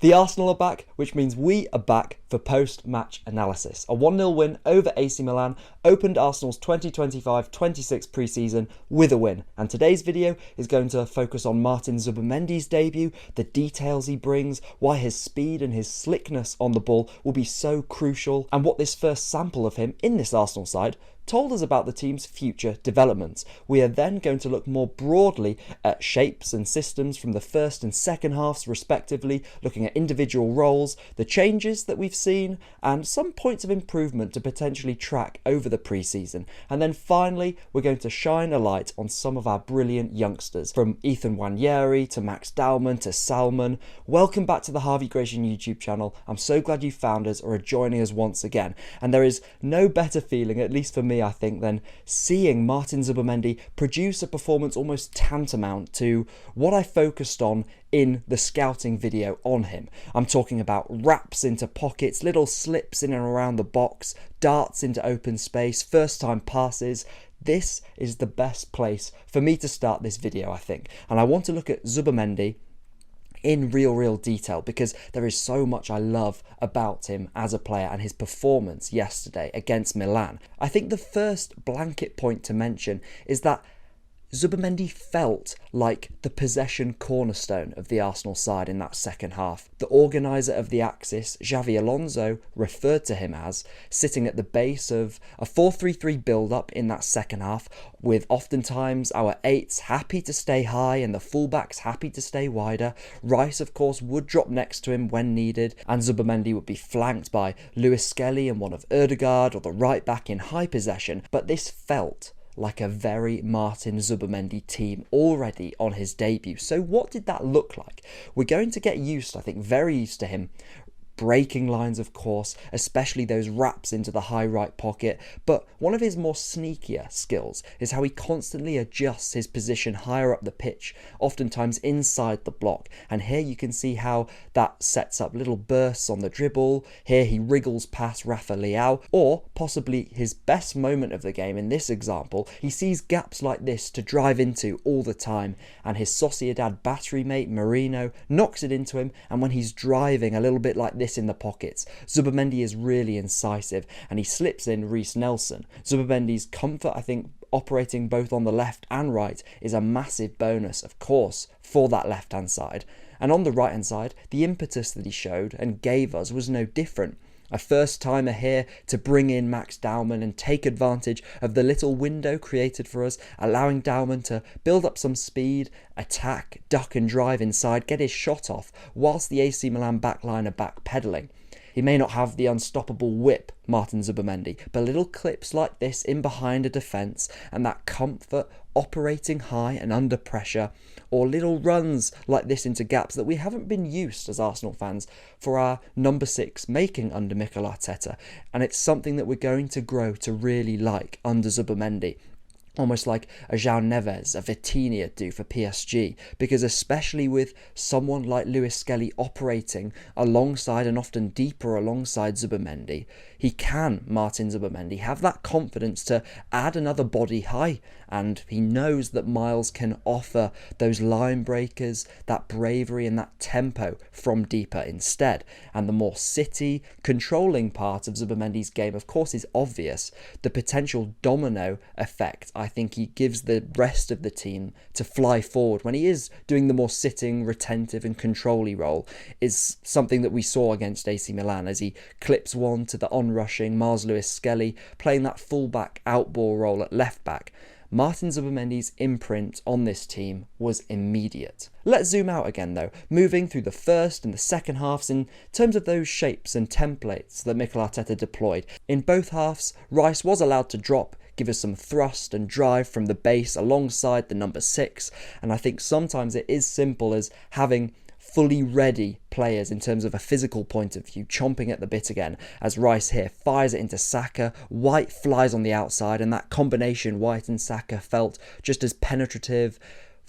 The Arsenal are back, which means we are back for post-match analysis. A 1-0 win over AC Milan opened Arsenal's 2025-26 pre-season with a win. And today's video is going to focus on Martin Zubimendi's debut, the details he brings, why his speed and his slickness on the ball will be so crucial, and what this first sample of him in this Arsenal side told us about the team's future developments. We are then going to look more broadly at shapes and systems from the first and second halves respectively, looking at individual roles, the changes that we've seen, and some points of improvement to potentially track over the pre-season. And then finally, we're going to shine a light on some of our brilliant youngsters, from Ethan Nwaneri to Max Dowman to Salmon. Welcome back to the Harvey Gratian YouTube channel. I'm so glad you found us or are joining us once again. And there is no better feeling, at least for me, I think, than seeing Martin Zubimendi produce a performance almost tantamount to what I focused on in the scouting video on him. I'm talking about wraps into pockets, little slips in and around the box, darts into open space, first time passes. This is the best place for me to start this video, I think. And I want to look at Zubimendi in real detail, because there is so much I love about him as a player and his performance yesterday against Milan. I think the first blanket point to mention is that Zubimendi felt like the possession cornerstone of the Arsenal side in that second half. The organiser of the axis, Xavi Alonso, referred to him as sitting at the base of a 4-3-3 build-up in that second half, with oftentimes our eights happy to stay high and the fullbacks happy to stay wider. Rice, of course, would drop next to him when needed, and Zubimendi would be flanked by Lewis-Skelly and one of Odegaard or the right back in high possession. But this felt like a very Martin Zubimendi team already on his debut. So what did that look like? We're going to get used, I think, very used to him breaking lines, of course, especially those wraps into the high right pocket. But one of his more sneakier skills is how he constantly adjusts his position higher up the pitch, oftentimes inside the block. And here you can see how that sets up little bursts on the dribble. Here he wriggles past Rafa Leao, or possibly his best moment of the game in this example, he sees gaps like this to drive into all the time, and his Sociedad battery mate Merino knocks it into him. And when he's driving a little bit like this in the pockets, Zubimendi is really incisive and he slips in Reiss Nelson. Zubimendi's comfort, I think, operating both on the left and right is a massive bonus, of course, for that left hand side. And on the right hand side, the impetus that he showed and gave us was no different. A first timer here to bring in Max Dowman and take advantage of the little window created for us, allowing Dowman to build up some speed, attack, duck and drive inside, get his shot off, whilst the AC Milan backline are backpedaling. He may not have the unstoppable whip, Martin Zubimendi, but little clips like this in behind a defence and that comfort operating high and under pressure, or little runs like this into gaps that we haven't been used as Arsenal fans for our number 6 making under Mikel Arteta, and it's something that we're going to grow to really like under Zubimendi. Almost like a João Neves, a Vitinha do for PSG, because especially with someone like Lewis-Skelly operating alongside and often deeper alongside Zubimendi, he can, Martin Zubimendi, have that confidence to add another body high, and he knows that Myles can offer those line breakers, that bravery and that tempo from deeper instead. And the more city, controlling part of Zubimendi's game, of course, is obvious. The potential domino effect, I think he gives the rest of the team to fly forward when he is doing the more sitting, retentive and control-y role, is something that we saw against AC Milan as he clips one to the on-rushing Myles Lewis-Skelly, playing that full-back out-ball role at left-back. Martin Zubimendi's imprint on this team was immediate. Let's zoom out again though, moving through the first and the second halves in terms of those shapes and templates that Mikel Arteta deployed. In both halves, Rice was allowed to drop, give us some thrust and drive from the base alongside the number 6, and I think sometimes it is simple as having fully ready players in terms of a physical point of view, chomping at the bit again, as Rice here fires it into Saka. White flies on the outside, and that combination, White and Saka, felt just as penetrative,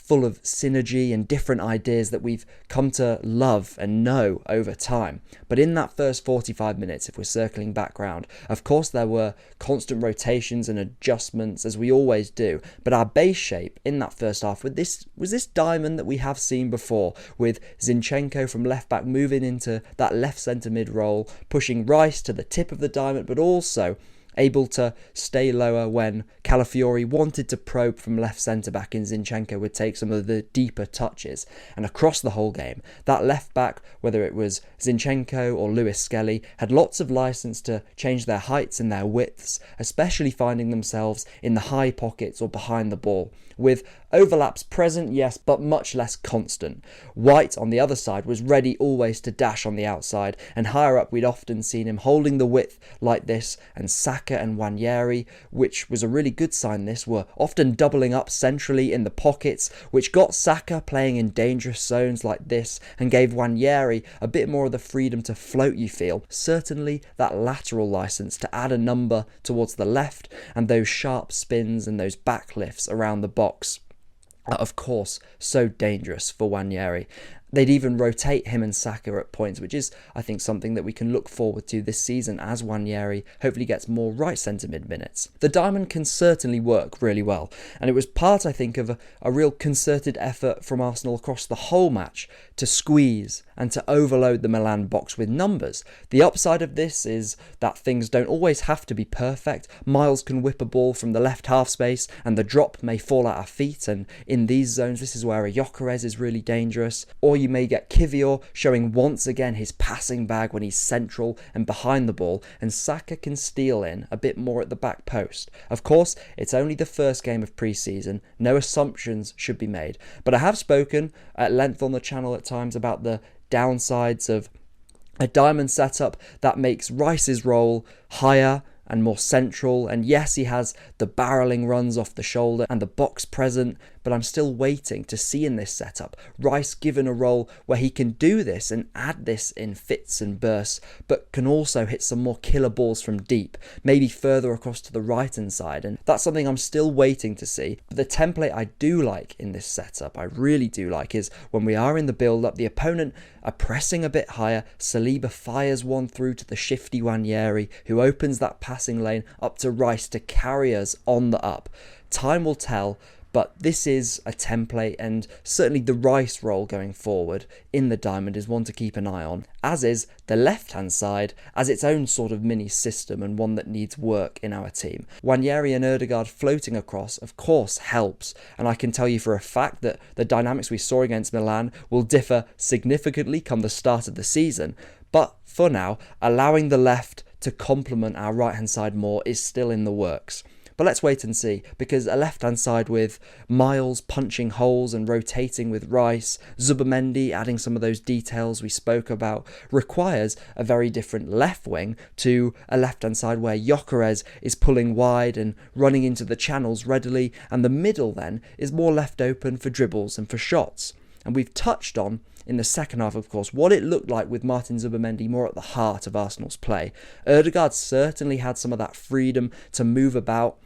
full of synergy and different ideas that we've come to love and know over time. But in that first 45 minutes, if we're circling back round, of course there were constant rotations and adjustments, as we always do, but our base shape in that first half was this diamond that we have seen before, with Zinchenko from left back moving into that left centre mid role, pushing Reiss to the tip of the diamond, but also able to stay lower when Calafiori wanted to probe from left centre-back and Zinchenko would take some of the deeper touches. And across the whole game, that left-back, whether it was Zinchenko or Lewis-Skelly, had lots of licence to change their heights and their widths, especially finding themselves in the high pockets or behind the ball, with overlaps present, yes, but much less constant. White, on the other side, was ready always to dash on the outside, and higher up we'd often seen him holding the width like this, and Saka and Nwaneri, which was a really good sign this, were often doubling up centrally in the pockets, which got Saka playing in dangerous zones like this, and gave Nwaneri a bit more of the freedom to float, you feel. Certainly that lateral licence to add a number towards the left, and those sharp spins and those backlifts around the box are of course so dangerous for Nwaneri. They'd even rotate him and Saka at points, which is, I think, something that we can look forward to this season as Nwaneri hopefully gets more right centre mid minutes. The diamond can certainly work really well, and it was part, I think, of a real concerted effort from Arsenal across the whole match to squeeze and to overload the Milan box with numbers. The upside of this is that things don't always have to be perfect. Myles can whip a ball from the left half space and the drop may fall at our feet, and in these zones this is where a Gyökeres is really dangerous. Or you may get Kivior showing once again his passing bag when he's central and behind the ball, and Saka can steal in a bit more at the back post. Of course, it's only the first game of pre-season, no assumptions should be made, but I have spoken at length on the channel at times about the downsides of a diamond setup that makes Rice's role higher and more central, and yes, he has the barrelling runs off the shoulder and the box present, but I'm still waiting to see in this setup Rice given a role where he can do this and add this in fits and bursts, but can also hit some more killer balls from deep, maybe further across to the right hand side, and that's something I'm still waiting to see. But the template I do like in this setup, I really do like, is when we are in the build-up, the opponent are pressing a bit higher, Saliba fires one through to the shifty Nwaneri, who opens that passing lane up to Rice to carry us on the up. Time will tell, but this is a template, and certainly the Rice role going forward in the diamond is one to keep an eye on, as is the left-hand side as its own sort of mini system and one that needs work in our team. Nwaneri and Odegaard floating across, of course, helps, and I can tell you for a fact that the dynamics we saw against Milan will differ significantly come the start of the season, but for now, allowing the left to complement our right-hand side more is still in the works. But let's wait and see, because a left-hand side with Myles punching holes and rotating with Rice, Zubamendi adding some of those details we spoke about, requires a very different left wing to a left-hand side where Gyökeres is pulling wide and running into the channels readily, and the middle then is more left open for dribbles and for shots. And we've touched on, in the second half, of course, what it looked like with Martin Zubimendi more at the heart of Arsenal's play. Odegaard certainly had some of that freedom to move about,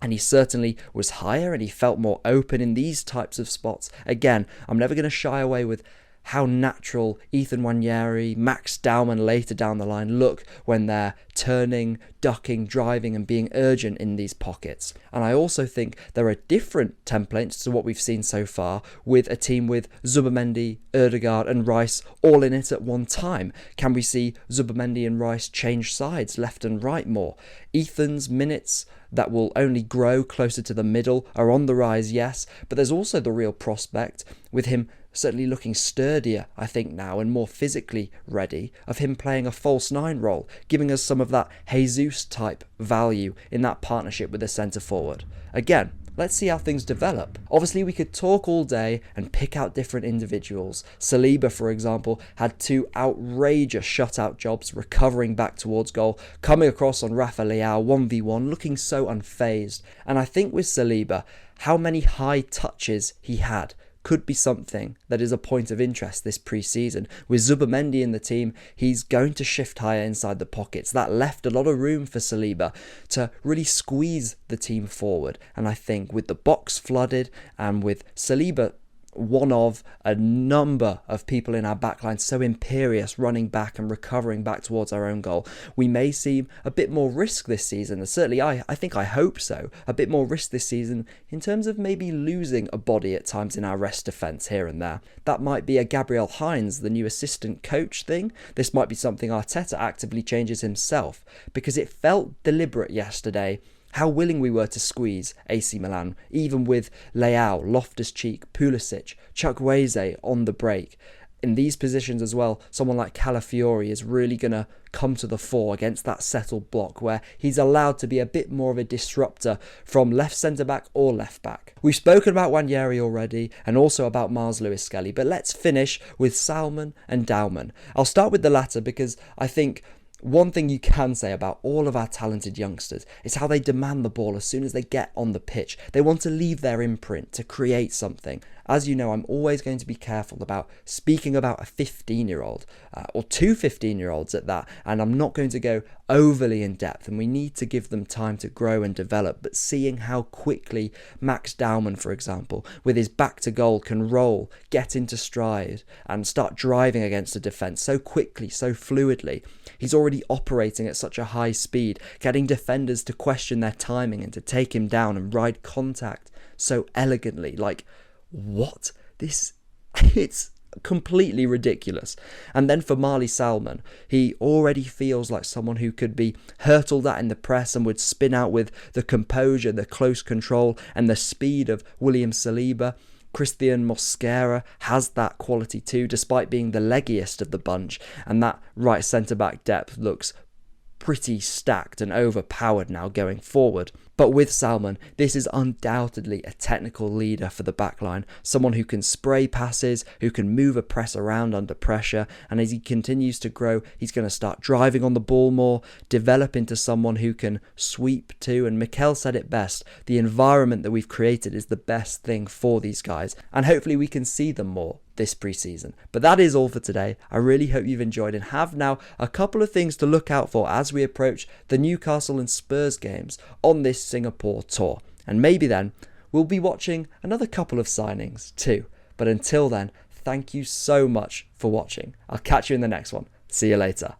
and he certainly was higher and he felt more open in these types of spots. Again, I'm never going to shy away with how natural Ethan Nwaneri, Max Dowman later down the line look when they're turning, ducking, driving and being urgent in these pockets. And I also think there are different templates to what we've seen so far with a team with Zubamendi, Odegaard and Rice all in it at one time. Can we see Zubamendi and Rice change sides left and right more? Ethan's minutes that will only grow closer to the middle are on the rise, yes, but there's also the real prospect with him certainly looking sturdier, I think now, and more physically ready, of him playing a false nine role, giving us some of that Jesus type value in that partnership with the centre forward. Again, let's see how things develop. Obviously, we could talk all day and pick out different individuals. Saliba, for example, had two outrageous shutout jobs, recovering back towards goal, coming across on Rafa Leao 1v1, looking so unfazed. And I think with Saliba, how many high touches he had could be something that is a point of interest this pre-season. With Zubamendi in the team, he's going to shift higher inside the pockets. That left a lot of room for Saliba to really squeeze the team forward. And I think with the box flooded and with Saliba one of a number of people in our backline so imperious, running back and recovering back towards our own goal, we may see a bit more risk this season. And certainly I hope so, a bit more risk this season in terms of maybe losing a body at times in our rest defence here and there. That might be a Gabriel Hines, the new assistant coach thing. This might be something Arteta actively changes himself, because it felt deliberate yesterday how willing we were to squeeze AC Milan, even with Leao, Loftus-Cheek, Pulisic, Chukwueze on the break. In these positions as well, someone like Calafiori is really going to come to the fore against that settled block where he's allowed to be a bit more of a disruptor from left centre-back or left-back. We've spoken about Nwaneri already and also about Myles Lewis-Skelly, but let's finish with Salmon and Dowman. I'll start with the latter because I think one thing you can say about all of our talented youngsters is how they demand the ball as soon as they get on the pitch. They want to leave their imprint, to create something. As you know, I'm always going to be careful about speaking about a 15-year-old or two 15-year-olds at that, and I'm not going to go overly in depth, and we need to give them time to grow and develop. But seeing how quickly Max Dowman, for example, with his back to goal can roll, get into stride and start driving against a defence so quickly, so fluidly. He's already operating at such a high speed, getting defenders to question their timing and to take him down and ride contact so elegantly. Like, what? It's completely ridiculous. And then for Marli Salmon, he already feels like someone who could be hurtled at in the press and would spin out with the composure, the close control and the speed of William Saliba. Cristhian Mosquera has that quality too, despite being the leggiest of the bunch, and that right centre-back depth looks pretty stacked and overpowered now going forward. But with Salmon, this is undoubtedly a technical leader for the backline, someone who can spray passes, who can move a press around under pressure, and as he continues to grow, he's going to start driving on the ball more, develop into someone who can sweep too, and Mikel said it best, the environment that we've created is the best thing for these guys, and hopefully we can see them more this pre-season. But that is all for today. I really hope you've enjoyed and have now a couple of things to look out for as we approach the Newcastle and Spurs games on this Singapore tour. And maybe then we'll be watching another couple of signings too. But until then, thank you so much for watching. I'll catch you in the next one. See you later.